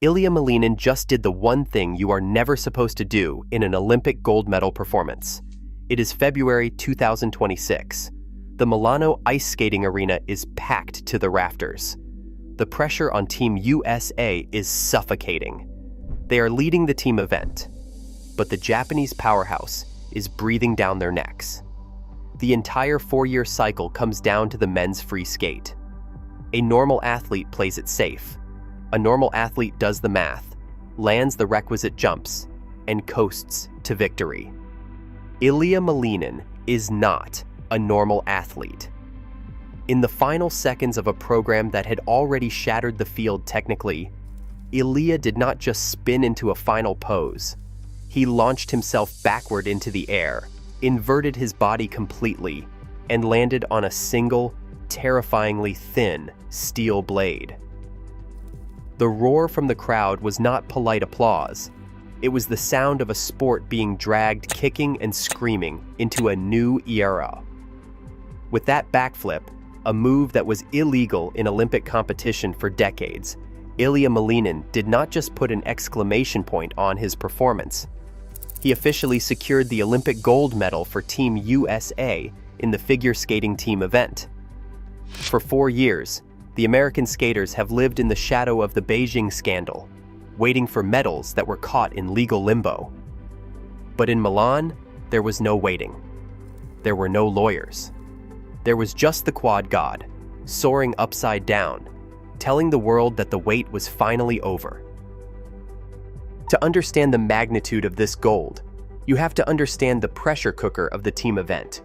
Ilya Malinin just did the one thing you are never supposed to do in an Olympic gold medal performance. It is February 2026. The Milano ice skating arena is packed to the rafters. The pressure on Team USA is suffocating. They are leading the team event, but the Japanese powerhouse is breathing down their necks. The entire 4-year cycle comes down to the men's free skate. A normal athlete plays it safe. A normal athlete does the math, lands the requisite jumps, and coasts to victory. Ilya Malinin is not a normal athlete. In the final seconds of a program that had already shattered the field technically, Ilya did not just spin into a final pose. He launched himself backward into the air, inverted his body completely, and landed on a single, terrifyingly thin steel blade. The roar from the crowd was not polite applause. It was the sound of a sport being dragged kicking and screaming into a new era. With that backflip, a move that was illegal in Olympic competition for decades, Ilya Malinin did not just put an exclamation point on his performance. He officially secured the Olympic gold medal for Team USA in the figure skating team event. For 4 years, the American skaters have lived in the shadow of the Beijing scandal, waiting for medals that were caught in legal limbo. But in Milan, there was no waiting. There were no lawyers. There was just the quad god, soaring upside down, telling the world that the wait was finally over. To understand the magnitude of this gold, you have to understand the pressure cooker of the team event.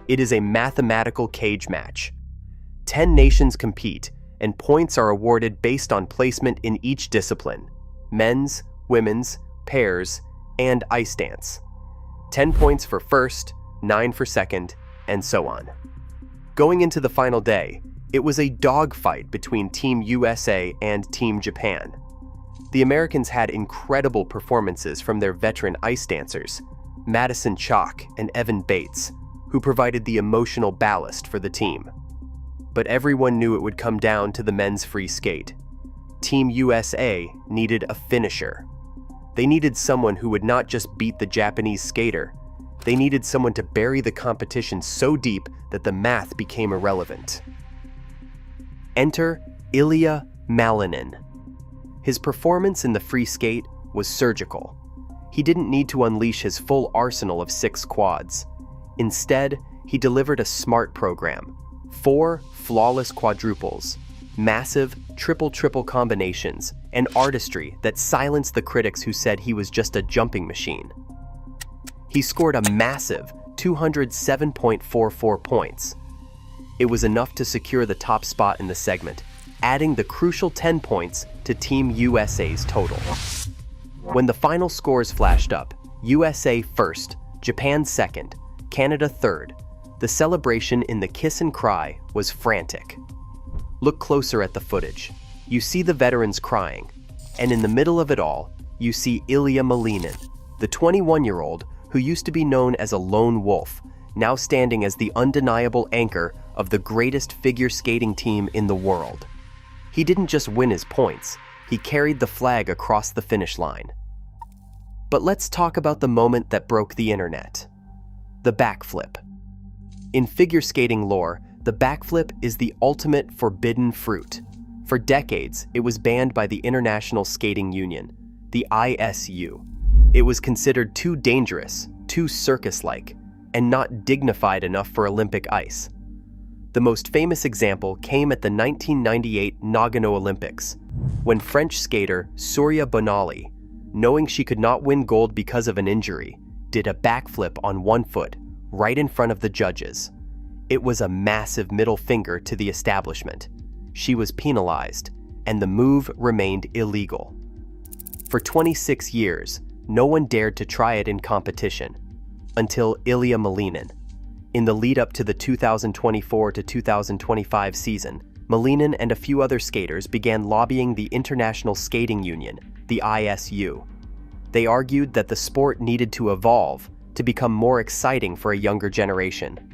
It is a mathematical cage match. 10 nations compete, and points are awarded based on placement in each discipline: men's, women's, pairs, and ice dance. 10 points for first, 9 for second, and so on. Going into the final day, it was a dogfight between Team USA and Team Japan. The Americans had incredible performances from their veteran ice dancers, Madison Chalk and Evan Bates, who provided the emotional ballast for the team. But everyone knew it would come down to the men's free skate. Team USA needed a finisher. They needed someone who would not just beat the Japanese skater. They needed someone to bury the competition so deep that the math became irrelevant. Enter Ilya Malinin. His performance in the free skate was surgical. He didn't need to unleash his full arsenal of 6 quads. Instead, he delivered a smart program: 4 flawless quadruples, massive triple-triple combinations, and artistry that silenced the critics who said he was just a jumping machine. He scored a massive 207.44 points. It was enough to secure the top spot in the segment, adding the crucial 10 points to Team USA's total. When the final scores flashed up, USA first, Japan second, Canada third, the celebration in the kiss and cry was frantic. Look closer at the footage. You see the veterans crying, and in the middle of it all, you see Ilya Malinin, the 21-year-old who used to be known as a lone wolf, now standing as the undeniable anchor of the greatest figure skating team in the world. He didn't just win his points, he carried the flag across the finish line. But let's talk about the moment that broke the internet: the backflip. In figure skating lore, the backflip is the ultimate forbidden fruit. For decades, it was banned by the International Skating Union, the ISU. It was considered too dangerous, too circus-like, and not dignified enough for Olympic ice. The most famous example came at the 1998 Nagano Olympics, when French skater Surya Bonali, knowing she could not win gold because of an injury, did a backflip on one foot, right in front of the judges. It was a massive middle finger to the establishment. She was penalized, and the move remained illegal. For 26 years, no one dared to try it in competition, until Ilya Malinin. In the lead-up to the 2024 to 2025 season, Malinin and a few other skaters began lobbying the International Skating Union, the ISU. They argued that the sport needed to evolve to become more exciting for a younger generation.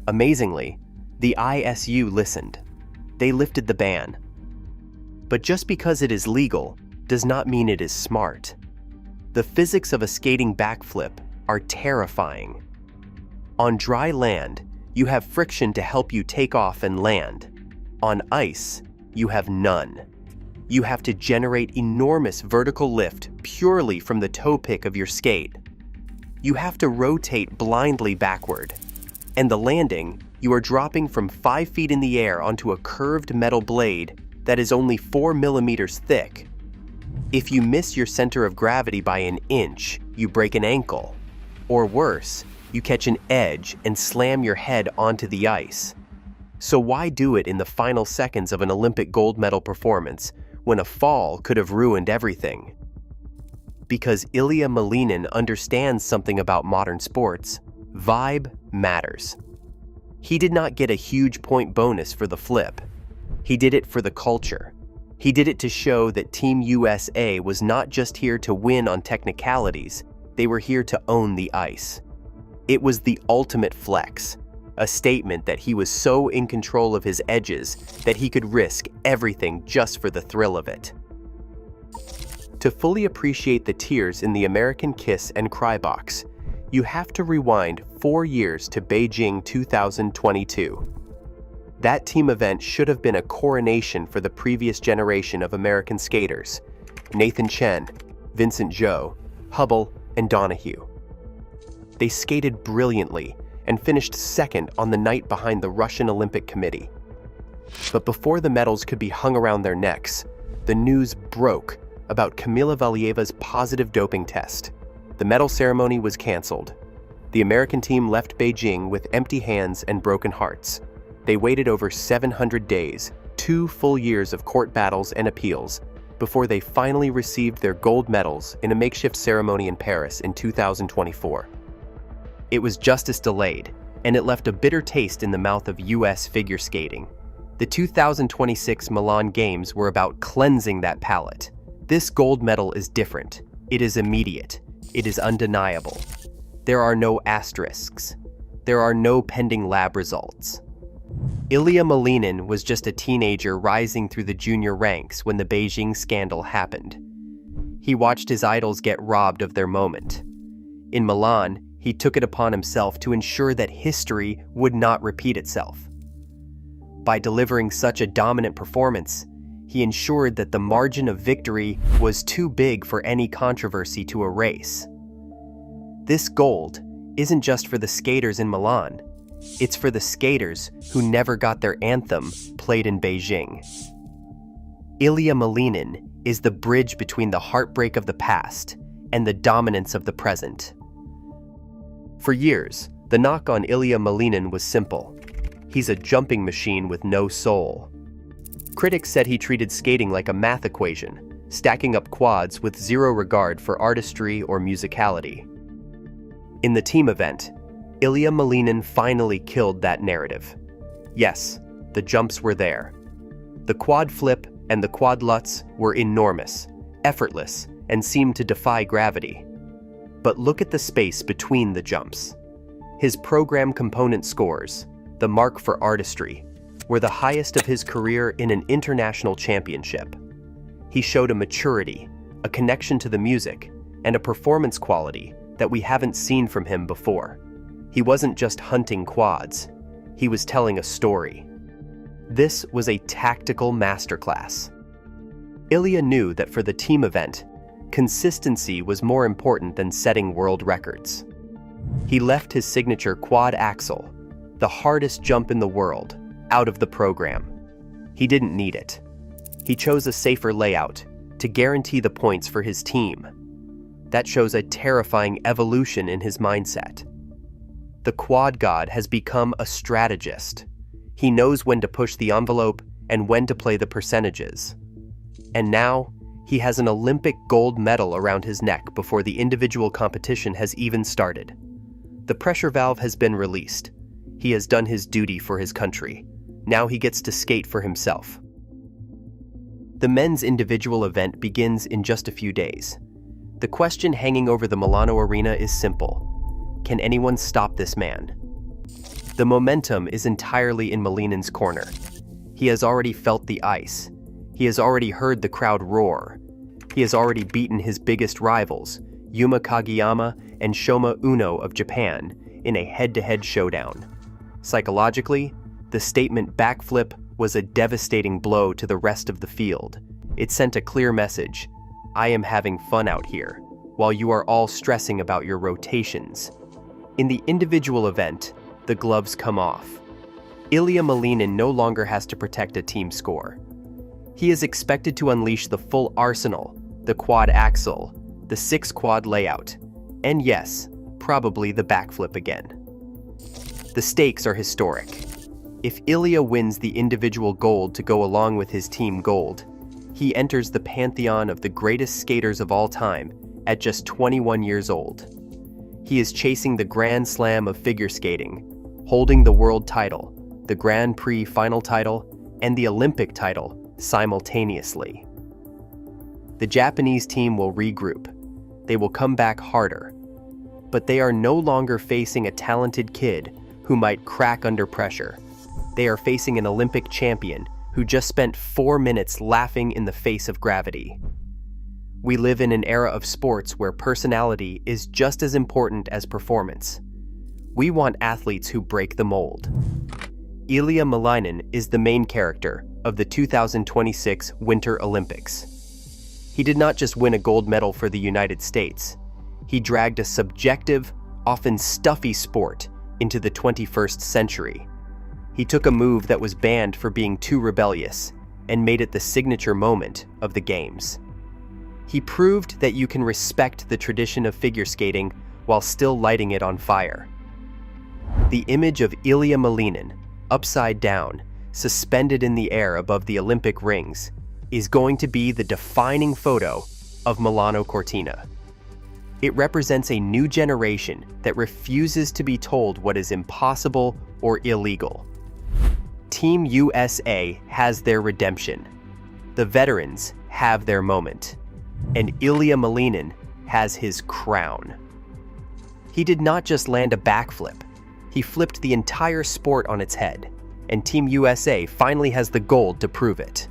Amazingly, the ISU listened. They lifted the ban. But just because it is legal does not mean it is smart. The physics of a skating backflip are terrifying. On dry land, you have friction to help you take off and land. On ice, you have none. You have to generate enormous vertical lift purely from the toe pick of your skate. You have to rotate blindly backward. And the landing, you are dropping from 5 feet in the air onto a curved metal blade that is only 4 millimeters thick. If you miss your center of gravity by an inch, you break an ankle. Or worse, you catch an edge and slam your head onto the ice. So why do it in the final seconds of an Olympic gold medal performance when a fall could have ruined everything? Because Ilya Malinin understands something about modern sports. Vibe matters. He did not get a huge point bonus for the flip. He did it for the culture. He did it to show that Team USA was not just here to win on technicalities, they were here to own the ice. It was the ultimate flex, a statement that he was so in control of his edges that he could risk everything just for the thrill of it. To fully appreciate the tears in the American kiss and cry box, you have to rewind 4 years to Beijing 2022. That team event should have been a coronation for the previous generation of American skaters, Nathan Chen, Vincent Zhou, Hubble, and Donahue. They skated brilliantly and finished second on the night behind the Russian Olympic Committee. But before the medals could be hung around their necks, the news broke about Kamila Valieva's positive doping test. The medal ceremony was canceled. The American team left Beijing with empty hands and broken hearts. They waited over 700 days, 2 full years of court battles and appeals, before they finally received their gold medals in a makeshift ceremony in Paris in 2024. It was justice delayed, and it left a bitter taste in the mouth of US figure skating. The 2026 Milan Games were about cleansing that palate. This gold medal is different. It is immediate. It is undeniable. There are no asterisks. There are no pending lab results. Ilya Malinin was just a teenager rising through the junior ranks when the Beijing scandal happened. He watched his idols get robbed of their moment. In Milan, he took it upon himself to ensure that history would not repeat itself. By delivering such a dominant performance, he ensured that the margin of victory was too big for any controversy to erase. This gold isn't just for the skaters in Milan, it's for the skaters who never got their anthem played in Beijing. Ilya Malinin is the bridge between the heartbreak of the past and the dominance of the present. For years, the knock on Ilya Malinin was simple. He's a jumping machine with no soul. Critics said he treated skating like a math equation, stacking up quads with zero regard for artistry or musicality. In the team event, Ilya Malinin finally killed that narrative. Yes, the jumps were there. The quad flip and the quad lutz were enormous, effortless, and seemed to defy gravity. But look at the space between the jumps. His program component scores, the mark for artistry, were the highest of his career in an international championship. He showed a maturity, a connection to the music, and a performance quality that we haven't seen from him before. He wasn't just hunting quads, he was telling a story. This was a tactical masterclass. Ilya knew that for the team event, consistency was more important than setting world records. He left his signature quad axel, the hardest jump in the world, out of the program. He didn't need it. He chose a safer layout to guarantee the points for his team. That shows a terrifying evolution in his mindset. The quad god has become a strategist. He knows when to push the envelope and when to play the percentages. And now, he has an Olympic gold medal around his neck before the individual competition has even started. The pressure valve has been released. He has done his duty for his country. Now he gets to skate for himself. The men's individual event begins in just a few days. The question hanging over the Milano arena is simple. Can anyone stop this man? The momentum is entirely in Malinin's corner. He has already felt the ice. He has already heard the crowd roar. He has already beaten his biggest rivals, Yuma Kageyama and Shoma Uno of Japan, in a head-to-head showdown. Psychologically, the statement backflip was a devastating blow to the rest of the field. It sent a clear message: I am having fun out here, while you are all stressing about your rotations. In the individual event, the gloves come off. Ilya Malinin no longer has to protect a team score. He is expected to unleash the full arsenal, the quad axel, the 6-quad layout, and yes, probably the backflip again. The stakes are historic. If Ilya wins the individual gold to go along with his team gold, he enters the pantheon of the greatest skaters of all time at just 21 years old. He is chasing the Grand Slam of figure skating, holding the world title, the Grand Prix final title, and the Olympic title simultaneously. The Japanese team will regroup. They will come back harder. But they are no longer facing a talented kid who might crack under pressure. They are facing an Olympic champion who just spent 4 minutes laughing in the face of gravity. We live in an era of sports where personality is just as important as performance. We want athletes who break the mold. Ilya Malinin is the main character of the 2026 Winter Olympics. He did not just win a gold medal for the United States. He dragged a subjective, often stuffy sport into the 21st century. He took a move that was banned for being too rebellious and made it the signature moment of the Games. He proved that you can respect the tradition of figure skating while still lighting it on fire. The image of Ilya Malinin, upside down, suspended in the air above the Olympic rings, is going to be the defining photo of Milano Cortina. It represents a new generation that refuses to be told what is impossible or illegal. Team USA has their redemption. The veterans have their moment. And Ilya Malinin has his crown. He did not just land a backflip. He flipped the entire sport on its head, and Team USA finally has the gold to prove it.